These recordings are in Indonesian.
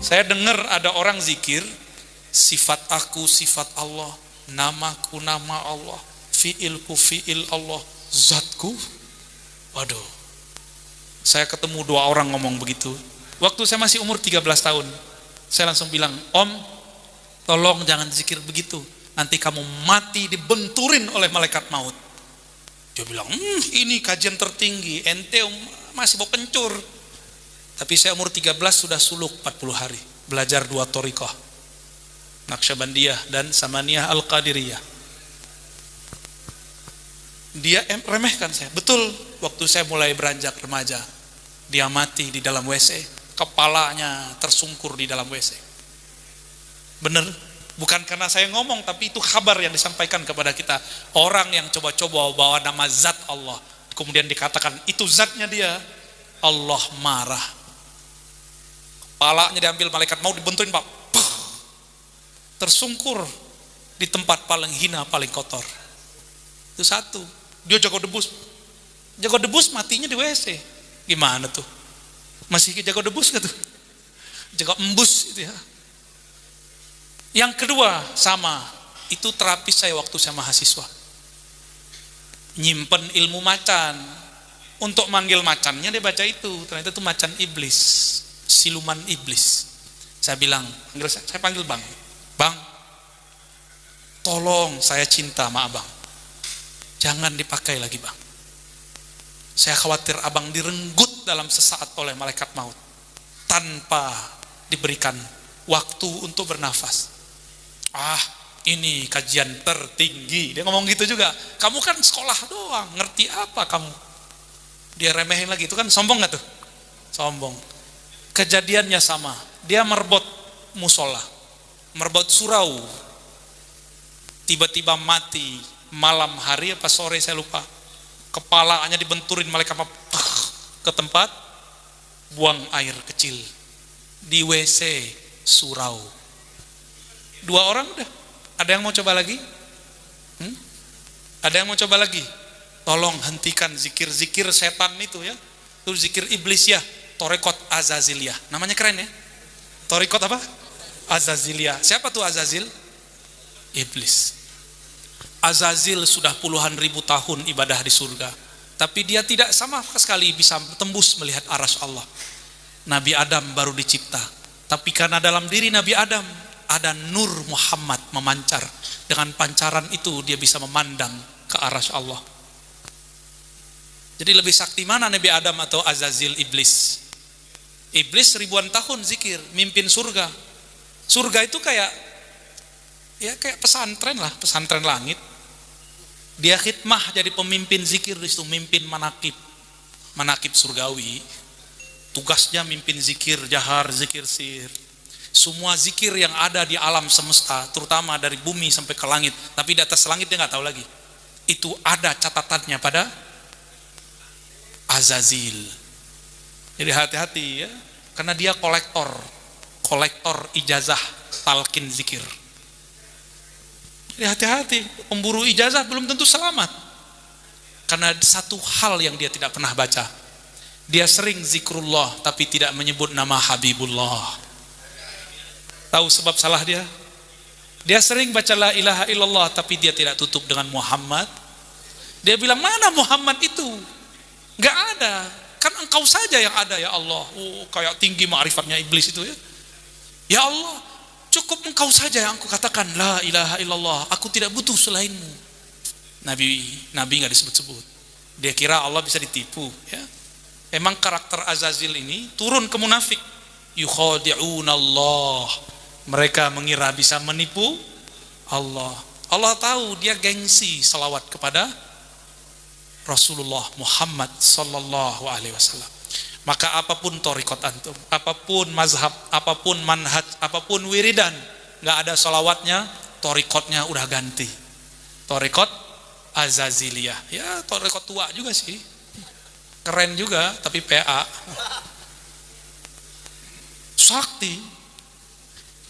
Saya dengar ada orang zikir, sifat aku sifat Allah, namaku nama Allah, fiilku fiil Allah, zatku. Waduh, saya ketemu 2 orang ngomong begitu. Waktu saya masih umur 13 tahun, saya langsung bilang, Om, tolong jangan zikir begitu, nanti kamu mati dibenturin oleh malaikat maut. Dia bilang, ini kajian tertinggi, ente masih mau kencur. Tapi saya umur 13 sudah suluk 40 hari, belajar 2 thariqah, Naqsyabandiyah dan Samaniyah Al-Qadiriyah. Dia remehkan saya. Betul, waktu saya mulai beranjak remaja, dia mati di dalam WC, kepalanya tersungkur di dalam WC. Benar, bukan karena saya ngomong, tapi itu kabar yang disampaikan kepada kita. Orang yang coba-coba bawa nama zat Allah, kemudian dikatakan itu zatnya dia, Allah marah. Kepalanya diambil malaikat mau dibenturin, Pak. Tersungkur di tempat paling hina, paling kotor. Itu satu. Dia jago debus. Jago debus matinya di WC. Gimana tuh? Masih jago debus gak tuh? Jago embus itu ya. Yang kedua sama, itu terapis saya waktu saya mahasiswa. Nyimpen ilmu macan. Untuk manggil macannya dia baca itu. Ternyata itu macan iblis, siluman iblis. Saya bilang, saya panggil Bang. Bang, tolong, saya cinta sama abang, jangan dipakai lagi bang. Saya khawatir abang direnggut dalam sesaat oleh malaikat maut tanpa diberikan waktu untuk bernafas. Ini kajian tertinggi, dia ngomong gitu juga. Kamu kan sekolah doang, ngerti apa kamu? Dia remehin lagi, itu kan sombong gak tuh? Sombong. Kejadiannya sama, dia merebut musola, merebut surau, tiba-tiba mati malam hari apa sore saya lupa. Kepalanya dibenturin malaikat ke tempat buang air kecil di WC surau. 2 orang udah. Ada yang mau coba lagi? Ada yang mau coba lagi? Tolong hentikan zikir-zikir setan itu ya. Itu zikir iblis ya, Thariqat Azaziliyah. Namanya keren ya. Thariqat apa? Azaziliyah. Siapa tuh Azazil? Iblis. Azazil sudah puluhan ribu tahun ibadah di surga, tapi dia tidak sama sekali bisa tembus melihat arasy Allah. Nabi Adam baru dicipta, tapi karena dalam diri Nabi Adam ada nur Muhammad memancar, dengan pancaran itu dia bisa memandang ke arasy Allah. Jadi lebih sakti mana Nabi Adam atau Azazil iblis? Iblis ribuan tahun zikir, mimpin surga. Surga itu kayak pesantren lah, pesantren langit. Dia khidmah jadi pemimpin zikir di situ, mimpin manakib surgawi. Tugasnya mimpin zikir jahar, zikir sir. Semua zikir yang ada di alam semesta, terutama dari bumi sampai ke langit, tapi di atas langit dia nggak tahu lagi. Itu ada catatannya pada Azazil. Jadi hati-hati ya, karena dia kolektor ijazah talqin zikir. Jadi hati-hati, pemburu ijazah belum tentu selamat. Karena satu hal yang dia tidak pernah baca. Dia sering zikrullah tapi tidak menyebut nama Habibullah. Tahu sebab salah dia? Dia sering baca la ilaha illallah tapi dia tidak tutup dengan Muhammad. Dia bilang, mana Muhammad itu? Gak ada. Kan engkau saja yang ada ya Allah. Kayak tinggi ma'rifatnya iblis itu ya. Ya Allah, cukup engkau saja yang aku katakan la ilaha illallah, aku tidak butuh selainmu. Nabi nggak disebut-sebut. Dia kira Allah bisa ditipu ya. Emang karakter Azazil ini turun ke munafik. Yukhadi'unallah, mereka mengira bisa menipu Allah. Allah tahu dia gengsi salawat kepada Rasulullah Muhammad sallallahu alaihi wasallam. Maka apapun thariqat antum, apapun mazhab, apapun manhaj, apapun wiridan, nggak ada salawatnya, thariqatnya udah ganti. Thariqat Azaziliyah. Ya thariqat tua juga sih. Keren juga, tapi PA. Sakti.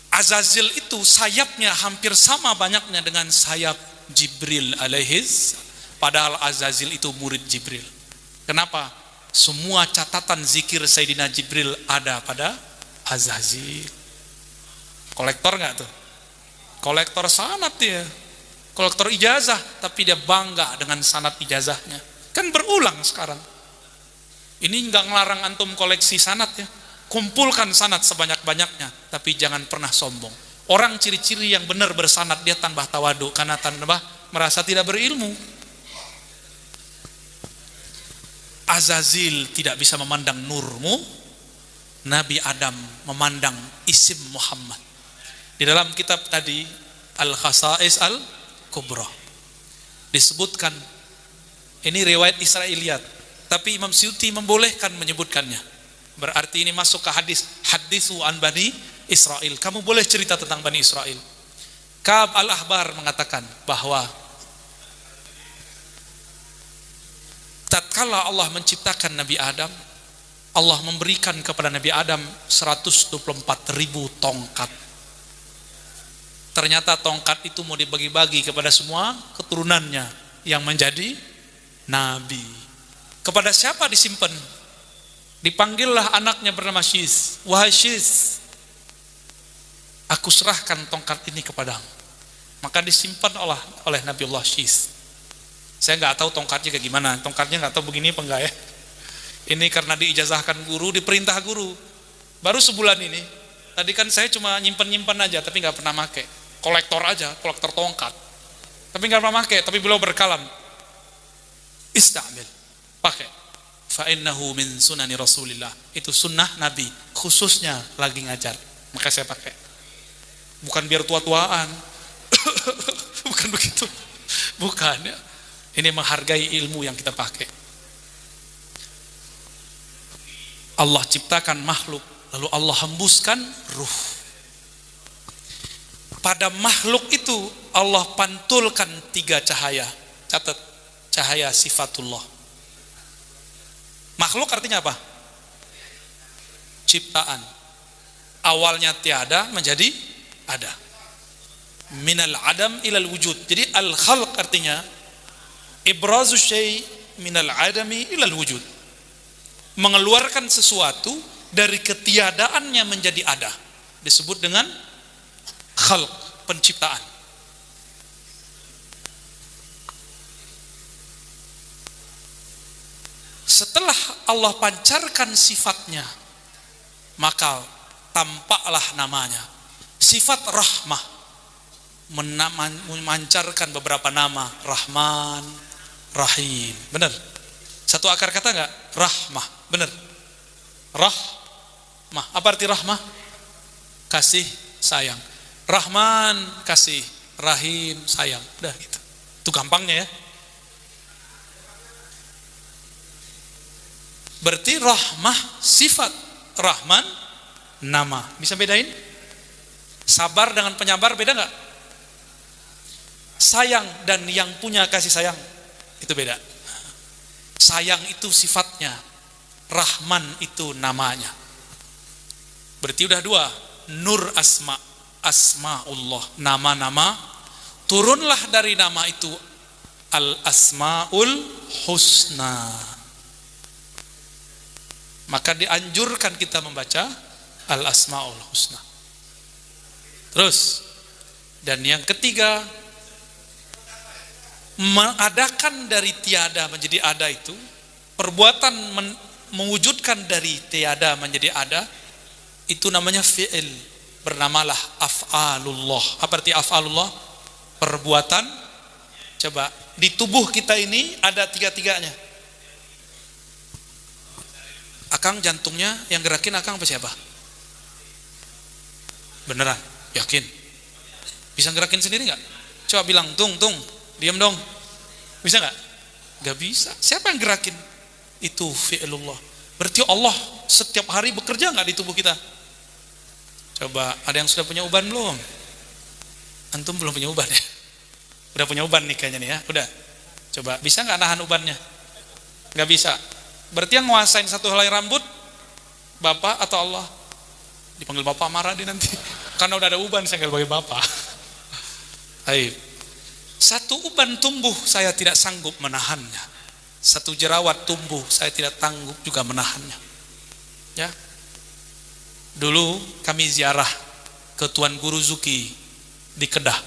Azazil itu sayapnya hampir sama banyaknya dengan sayap Jibril alaihis. Padahal Azazil itu murid Jibril. Kenapa? Semua catatan zikir Sayyidina Jibril ada pada Azazil. Kolektor nggak tuh? Kolektor sanad dia, kolektor ijazah, tapi dia bangga dengan sanad ijazahnya. Kan berulang sekarang. Ini nggak ngelarang antum koleksi sanad ya, kumpulkan sanad sebanyak-banyaknya, tapi jangan pernah sombong. Orang ciri-ciri yang benar bersanad, dia tambah tawadu karena tambah merasa tidak berilmu. Azazil tidak bisa memandang nurmu, Nabi Adam memandang isim Muhammad. Di dalam kitab tadi Al-Khasa'is Al-Kubra disebutkan, ini riwayat Israiliyat, tapi Imam Suyuti membolehkan menyebutkannya. Berarti ini masuk ke hadisu an Bani Israel. Kamu boleh cerita tentang Bani Israel. Ka'ab al-Ahbar mengatakan bahwa tatkala Allah menciptakan Nabi Adam, Allah memberikan kepada Nabi Adam 124.000 tongkat. Ternyata tongkat itu mau dibagi-bagi kepada semua keturunannya yang menjadi nabi. Kepada siapa disimpan? Dipanggillah anaknya bernama Syis. Wahai Syis, aku serahkan tongkat ini kepadamu. Maka disimpan oleh Nabiullah Syis. Saya nggak tahu tongkatnya kayak gimana. Tongkatnya nggak tahu begini apa enggak ya. Ini karena diijazahkan guru, diperintah guru. Baru sebulan ini. Tadi kan saya cuma nyimpan aja, tapi nggak pernah make. Kolektor aja, kolektor tongkat. Tapi nggak pernah make. Tapi beliau berkalam, istamil, pakai. Fa innahu min sunani Rasulillah. Itu sunnah Nabi, khususnya lagi ngajar. Maka saya pakai. Bukan biar tua-tuaan. Bukan begitu. Bukan ya. Ini menghargai ilmu yang kita pakai. Allah ciptakan makhluk, lalu Allah hembuskan ruh. Pada makhluk itu Allah pantulkan 3 cahaya. Catat, cahaya sifatullah. Makhluk artinya apa? Ciptaan. Awalnya tiada menjadi ada. Minal adam ilal wujud. Jadi al-khalq artinya ibrazu syai' minal adami ilal wujud. Mengeluarkan sesuatu dari ketiadaannya menjadi ada. Disebut dengan khalq, penciptaan. Setelah Allah pancarkan sifatnya, maka tampaklah namanya. Sifat rahmah, memancarkan beberapa nama, Rahman, Rahim. Benar? Satu akar kata enggak? Rahmah. Benar? Rahmah. Apa arti rahmah? Kasih sayang. Rahman kasih, Rahim sayang. Udah gitu. Itu gampangnya ya. Berarti rahmah sifat, Rahman nama. Bisa bedain? Sabar dengan penyabar beda enggak? Sayang dan yang punya kasih sayang itu beda. Sayang itu sifatnya, Rahman itu namanya. Berarti udah 2. Nur asma, asmaullah, nama-nama. Turunlah dari nama itu al-asmaul husna. Maka dianjurkan kita membaca al-asmaul husna. Terus, dan yang ketiga, mengadakan dari tiada menjadi ada itu, perbuatan mewujudkan dari tiada menjadi ada, itu namanya fi'il, bernamalah af'alullah. Apa arti af'alullah? Perbuatan. Coba, di tubuh kita ini ada 3-tiganya. Akang jantungnya yang gerakin akang apa siapa? Beneran? Yakin? Bisa gerakin sendiri nggak? Coba bilang, tung, diam dong. Bisa nggak? Nggak bisa. Siapa yang gerakin? Itu fi'lullah. Berarti Allah setiap hari bekerja nggak di tubuh kita? Coba, ada yang sudah punya uban belum? Antum belum punya uban ya? Udah punya uban nih kayaknya nih ya. Udah. Coba, bisa nggak nahan ubannya? Nggak bisa. Berarti yang nguasain satu helai rambut Bapak atau Allah? Dipanggil Bapak marah dia nanti. Karena udah ada uban saya nggak panggil Bapak. Baik. Satu uban tumbuh saya tidak sanggup menahannya. Satu jerawat tumbuh saya tidak sanggup juga menahannya. Ya. Dulu kami ziarah ke Tuan Guru Zuki di Kedah.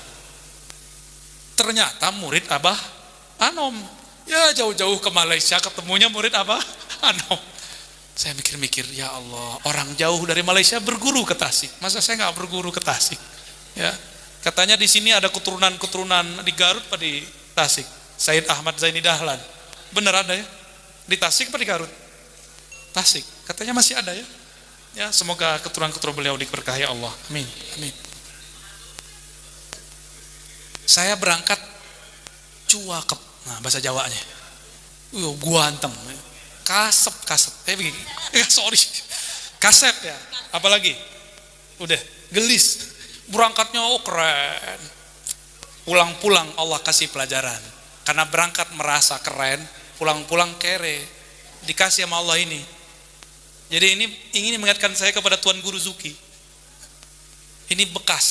Ternyata murid Abah Anom. Ya jauh-jauh ke Malaysia ketemunya murid Abah Anom. Saya mikir-mikir, ya Allah, orang jauh dari Malaysia berguru ke Tasik. Masa saya nggak berguru ke Tasik? Ya, katanya di sini ada keturunan-keturunan di Garut apa di Tasik. Said Ahmad Zaini Dahlan. Bener ada ya? Di Tasik apa di Garut? Tasik. Katanya masih ada ya. Ya, semoga keturunan-keturunan beliau diberkahi Allah. Amin. Amin. Saya berangkat cuakep. Nah, bahasa Jawanya. Guanteng. Kasep. Begini. Sorry. Kasep ya. Apalagi? Udah, gelis. Berangkatnya keren. Pulang-pulang Allah kasih pelajaran. Karena berangkat merasa keren, pulang-pulang kere. Dikasih sama Allah ini. Jadi ini ingin mengingatkan saya kepada Tuan Guru Zuki. Ini bekas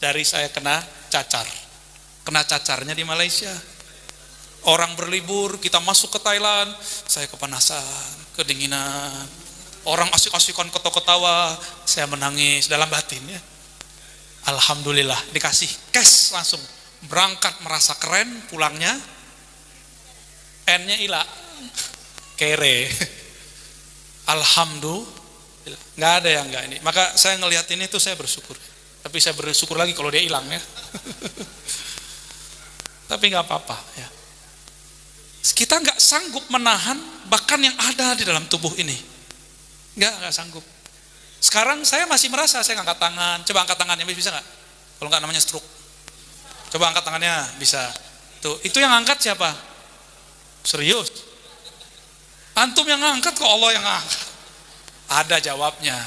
dari saya kena cacar. Kena cacarnya di Malaysia. Orang berlibur, kita masuk ke Thailand, saya kepanasan, kedinginan. Orang asik-asikan ketawa-ketawa, saya menangis dalam batin ya. Alhamdulillah dikasih cash langsung. Berangkat merasa keren, pulangnya N-nya hilang. Kere. Alhamdulillah. Nggak ada yang nggak ini. Maka saya ngelihat ini tuh saya bersyukur. Tapi saya bersyukur lagi kalau dia hilang ya. Tapi nggak apa-apa ya. Kita nggak sanggup menahan bahkan yang ada di dalam tubuh ini. Nggak sanggup. Sekarang saya masih merasa saya angkat tangan. Coba angkat tangannya, bisa nggak? Kalau nggak namanya stroke. Coba angkat tangannya, bisa. Tuh, itu yang angkat siapa? Serius? Antum yang angkat kok Allah yang angkat? Ada jawabnya.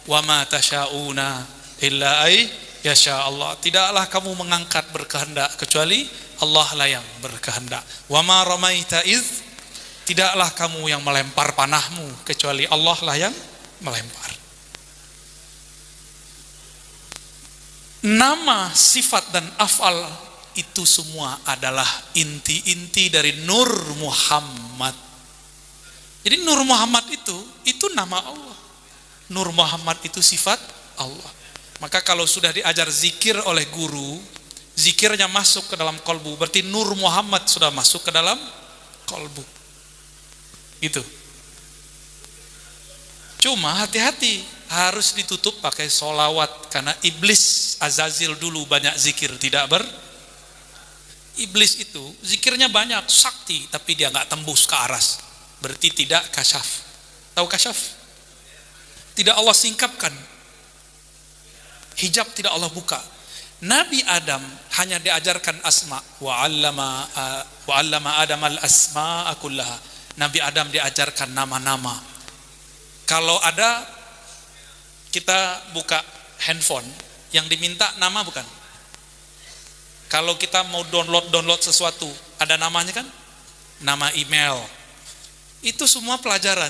Wa ma tasyauna illa ay yasha Allah. Tidaklah kamu mengangkat berkehendak kecuali Allah lah yang berkehendak. Wa ma ramaita iz, tidaklah kamu yang melempar panahmu kecuali Allah lah yang melempar. Nama, sifat dan af'al itu semua adalah inti-inti dari Nur Muhammad. Jadi Nur Muhammad itu nama Allah. Nur Muhammad itu sifat Allah. Maka kalau sudah diajar zikir oleh guru, zikirnya masuk ke dalam kolbu, berarti Nur Muhammad sudah masuk ke dalam kolbu. Gitu. Cuma hati-hati, harus ditutup pakai solawat, karena iblis Azazil dulu banyak zikir tidak iblis itu zikirnya banyak, sakti, tapi dia nggak tembus ke aras, berarti tidak kasyaf. Tahu kasyaf? Tidak Allah singkapkan, hijab tidak Allah buka. Nabi Adam hanya diajarkan asma, wa 'allama Adam al-asma'a kullaha. Nabi Adam diajarkan nama-nama. Kalau ada, kita buka handphone, yang diminta nama bukan? Kalau kita mau download sesuatu, ada namanya kan? Nama email. Itu semua pelajaran.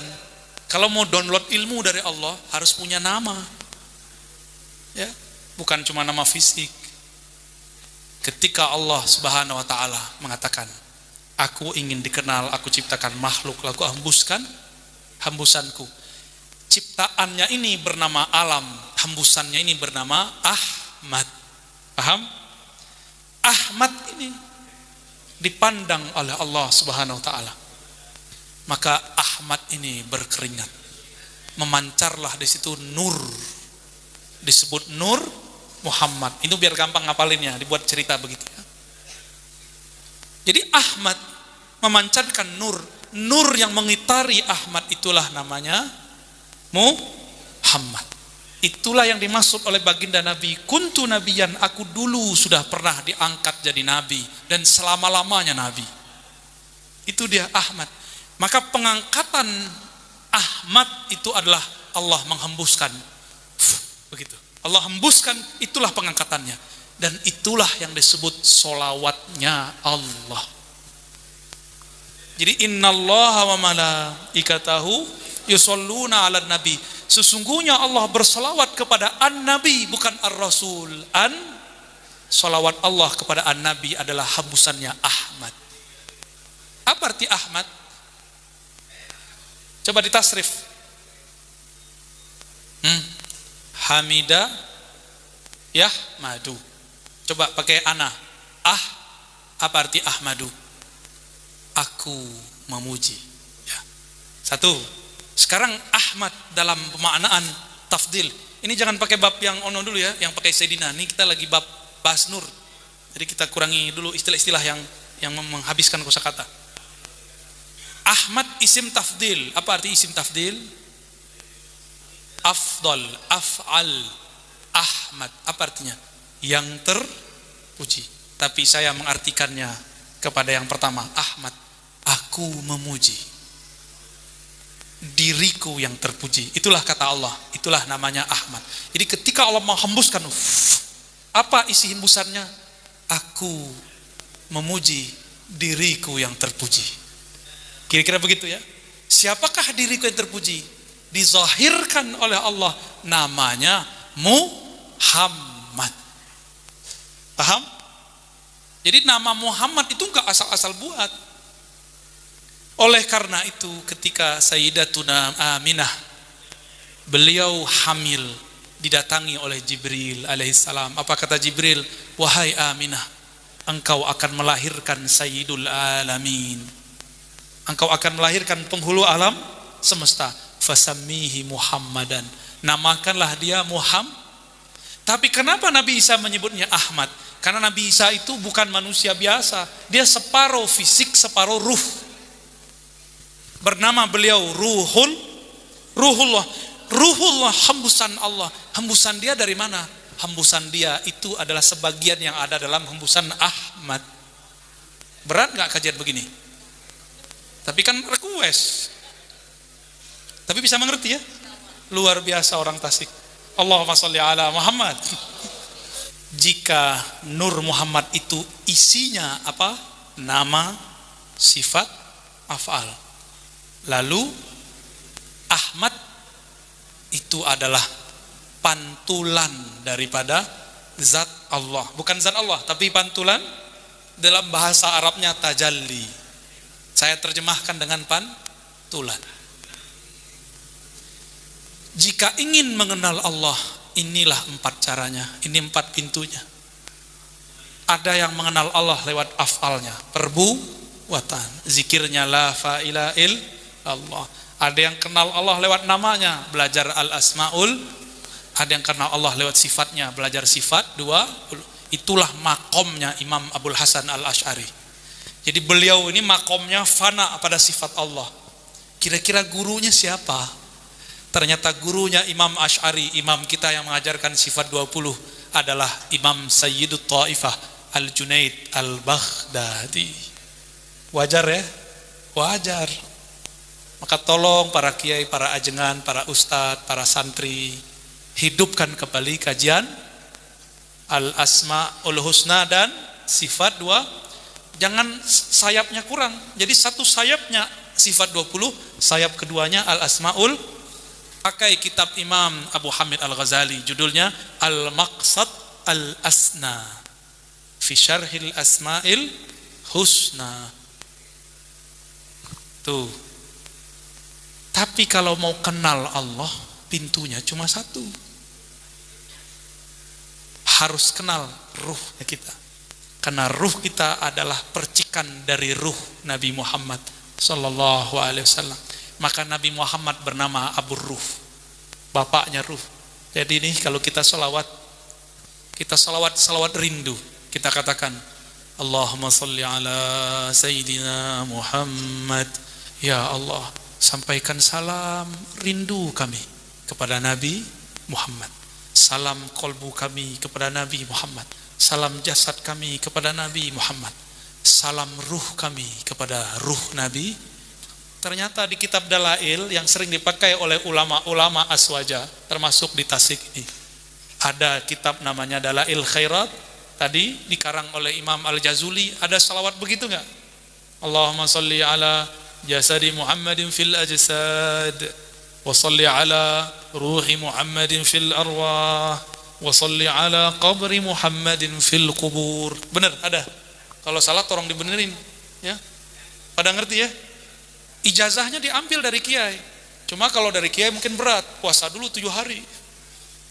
Kalau mau download ilmu dari Allah, harus punya nama. Ya, bukan cuma nama fisik. Ketika Allah Subhanahu wa taala mengatakan, aku ingin dikenal, aku ciptakan makhluk, lalu hembuskan hembusanku. Ciptaannya ini bernama alam, hembusannya ini bernama Ahmad. Paham? Ahmad ini dipandang oleh Allah Subhanahu wa taala. Maka Ahmad ini berkeringat. Memancarlah di situ nur. Disebut Nur Muhammad. Itu biar gampang ngapalinnya, dibuat cerita begitu ya. Jadi Ahmad memancarkan nur. Nur yang mengitari Ahmad itulah namanya Muhammad. Itulah yang dimaksud oleh baginda Nabi, kuntu nabiyan, aku dulu sudah pernah diangkat jadi nabi dan selama-lamanya nabi. Itu dia Ahmad. Maka pengangkatan Ahmad itu adalah Allah menghembuskan. Begitu. Allah hembuskan, itulah pengangkatannya. Dan itulah yang disebut solawatnya Allah. Jadi innallaha wa malaikatahu yusholluna 'alan nabi. Sesungguhnya Allah bersalawat kepada an-nabi, bukan ar-rasul. Salawat Allah kepada an-nabi adalah hembusannya Ahmad. Apa arti Ahmad? Coba ditasrif. Hamida Yahmadu. Coba pakai ana. Apa arti ahmadu? Aku memuji. Ya. Satu. Sekarang Ahmad dalam pemaknaan tafdil. Ini jangan pakai bab yang ono dulu ya, yang pakai Sayyidina. Ini kita lagi bab bahas nur. Jadi kita kurangi dulu istilah-istilah yang menghabiskan kosakata. Ahmad isim tafdil. Apa arti isim tafdil? Afdal, af'al. Ahmad, apa artinya? Yang terpuji. Tapi saya mengartikannya kepada yang pertama, Ahmad, aku memuji diriku yang terpuji. Itulah kata Allah, itulah namanya Ahmad. Jadi ketika Allah menghembuskan, apa isi hembusannya? Aku memuji diriku yang terpuji. Kira-kira begitu ya. Siapakah diriku yang terpuji? Dizahirkan oleh Allah, namanya Muhammad. Paham? Jadi nama Muhammad itu enggak asal-asal buat. Oleh karena itu ketika Sayyidatuna Aminah, beliau hamil, didatangi oleh Jibril alaihissalam. Apa kata Jibril? Wahai Aminah, engkau akan melahirkan Sayyidul Alamin. Engkau akan melahirkan penghulu alam semesta. Fasammihi Muhammadan. Namakanlah dia Muhammad. Tapi kenapa Nabi Isa menyebutnya Ahmad? Karena Nabi Isa itu bukan manusia biasa. Dia separuh fisik, separuh ruh. Bernama beliau Ruhullah. Ruhullah, hembusan Allah. Hembusan dia dari mana? Hembusan dia itu adalah sebagian yang ada dalam hembusan Ahmad. Berat gak kajian begini? Tapi kan request. Tapi bisa mengerti ya? Luar biasa orang Tasik. Allahumma sholli ala Muhammad. Jika Nur Muhammad itu isinya apa? Nama, sifat, af'al. Lalu Ahmad itu adalah pantulan daripada zat Allah. Bukan zat Allah, tapi pantulan. Dalam bahasa Arabnya tajalli. Saya terjemahkan dengan pantulan. Jika ingin mengenal Allah, inilah 4 caranya, ini 4 pintunya. Ada yang mengenal Allah lewat af'alnya, perbuatan, zikirnya la ilaha illallah. Ada yang kenal Allah lewat namanya, belajar al-asmaul. Ada yang kenal Allah lewat sifatnya, belajar sifat 20. Itulah makomnya Imam Abul Hasan al-Ash'ari. Jadi beliau ini makomnya fana pada sifat Allah. Kira-kira gurunya siapa? Ternyata gurunya Imam Ash'ari, imam kita yang mengajarkan sifat 20 adalah Imam Sayyidut Ta'ifah Al-Junaid Al-Baghdadi. Wajar ya? Wajar. Maka tolong para kiai, para ajengan, para ustadz, para santri, hidupkan kembali kajian Al-Asma'ul Husna dan sifat 2. Jangan sayapnya kurang. Jadi satu sayapnya sifat 20, sayap keduanya Al-Asma'ul. Pakai kitab Imam Abu Hamid Al-Ghazali, judulnya Al-Maqsad Al-Asna fi Syarhil Asma'il Husna. Tuh. Tapi kalau mau kenal Allah, pintunya cuma satu. Harus kenal ruhnya kita. Karena ruh kita adalah percikan dari ruh Nabi Muhammad sallallahu alaihi wasallam. Maka Nabi Muhammad bernama Abu Ruh, bapaknya ruh. Jadi ini kalau kita salawat rindu. Kita katakan Allahumma sholli ala Sayyidina Muhammad. Ya Allah, sampaikan salam rindu kami kepada Nabi Muhammad. Salam kolbu kami kepada Nabi Muhammad. Salam jasad kami kepada Nabi Muhammad. Salam ruh kami kepada ruh Nabi. Ternyata di kitab Dalail yang sering dipakai oleh ulama-ulama aswaja, termasuk di Tasik ini, ada kitab namanya Dalail Khairat. Tadi dikarang oleh Imam Al-Jazuli. Ada salawat begitu enggak? Allahumma sholli ala jasadi Muhammadin fil ajsad, wa sholli ala ruhi Muhammadin fil arwah, wa sholli ala qabri Muhammadin fil qubur. Benar, ada. Kalau salah tolong dibenerin ya. Pada ngerti ya? Ijazahnya diambil dari kiai. Cuma kalau dari kiai mungkin berat, puasa dulu 7 hari.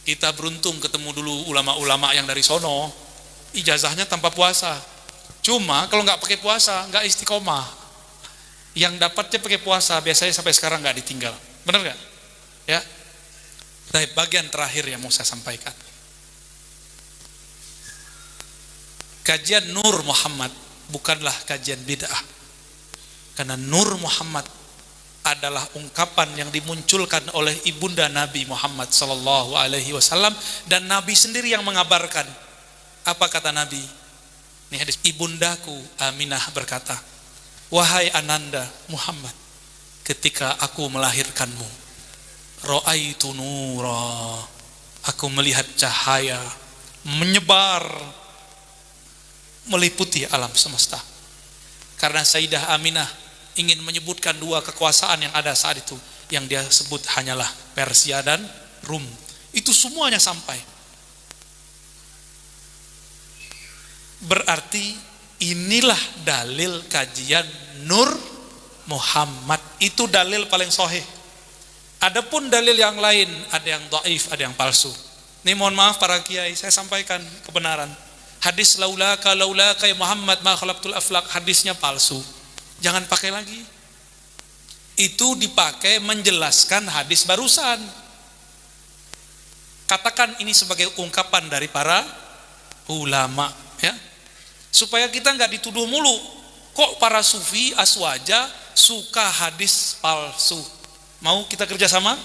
Kita beruntung ketemu dulu ulama-ulama yang dari sono, ijazahnya tanpa puasa. Cuma kalau nggak pakai puasa, nggak istiqomah. Yang dapatnya pakai puasa biasanya sampai sekarang nggak ditinggal. Benar nggak? Ya. Nah, bagian terakhir yang mau saya sampaikan. Kajian Nur Muhammad bukanlah kajian bid'ah. Karena Nur Muhammad adalah ungkapan yang dimunculkan oleh ibunda Nabi Muhammad sallallahu alaihi wasallam, dan Nabi sendiri yang mengabarkan. Apa kata Nabi? Ini hadis, ibundaku Aminah berkata, wahai ananda Muhammad, ketika aku melahirkanmu, ra'aitu nura, aku melihat cahaya menyebar meliputi alam semesta. Karena Sayyidah Aminah ingin menyebutkan dua kekuasaan yang ada saat itu, yang dia sebut hanyalah Persia dan Rum. Itu semuanya sampai. Berarti inilah dalil kajian Nur Muhammad. Itu dalil paling sahih. Adapun dalil yang lain, ada yang dhaif, ada yang palsu. Ini mohon maaf para kiai, saya sampaikan kebenaran. Hadis laulaka ya Muhammad ma khalaqtul aflaq, hadisnya palsu. Jangan pakai lagi. Itu dipakai menjelaskan hadis barusan. Katakan ini sebagai ungkapan dari para ulama, ya. Supaya kita nggak dituduh mulu. Kok para sufi aswaja suka hadis palsu? Mau kita kerjasama?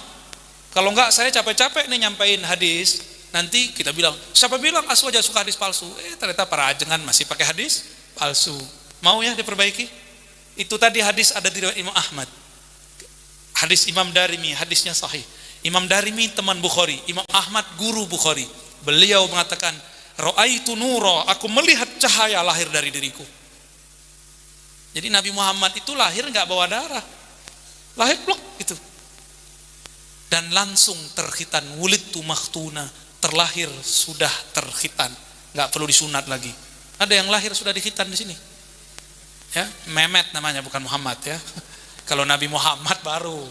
Kalau enggak, saya capek-capek nih nyampein hadis. Nanti kita bilang, siapa bilang aswaja suka hadis palsu? Ternyata para ajengan masih pakai hadis palsu. Mau ya diperbaiki? Itu tadi hadis ada di riwayat Imam Ahmad. Hadis Imam Darimi, hadisnya sahih. Imam Darimi teman Bukhari, Imam Ahmad guru Bukhari. Beliau mengatakan, ra'aitu nura, aku melihat cahaya lahir dari diriku. Jadi Nabi Muhammad itu lahir enggak bawa darah. Lahir plok gitu. Dan langsung terkhitan, wulidtu makhtuna, terlahir sudah terkhitan, enggak perlu disunat lagi. Ada yang lahir sudah dikhitan di sini. Ya, Mehmet namanya, bukan Muhammad ya. Kalau Nabi Muhammad baru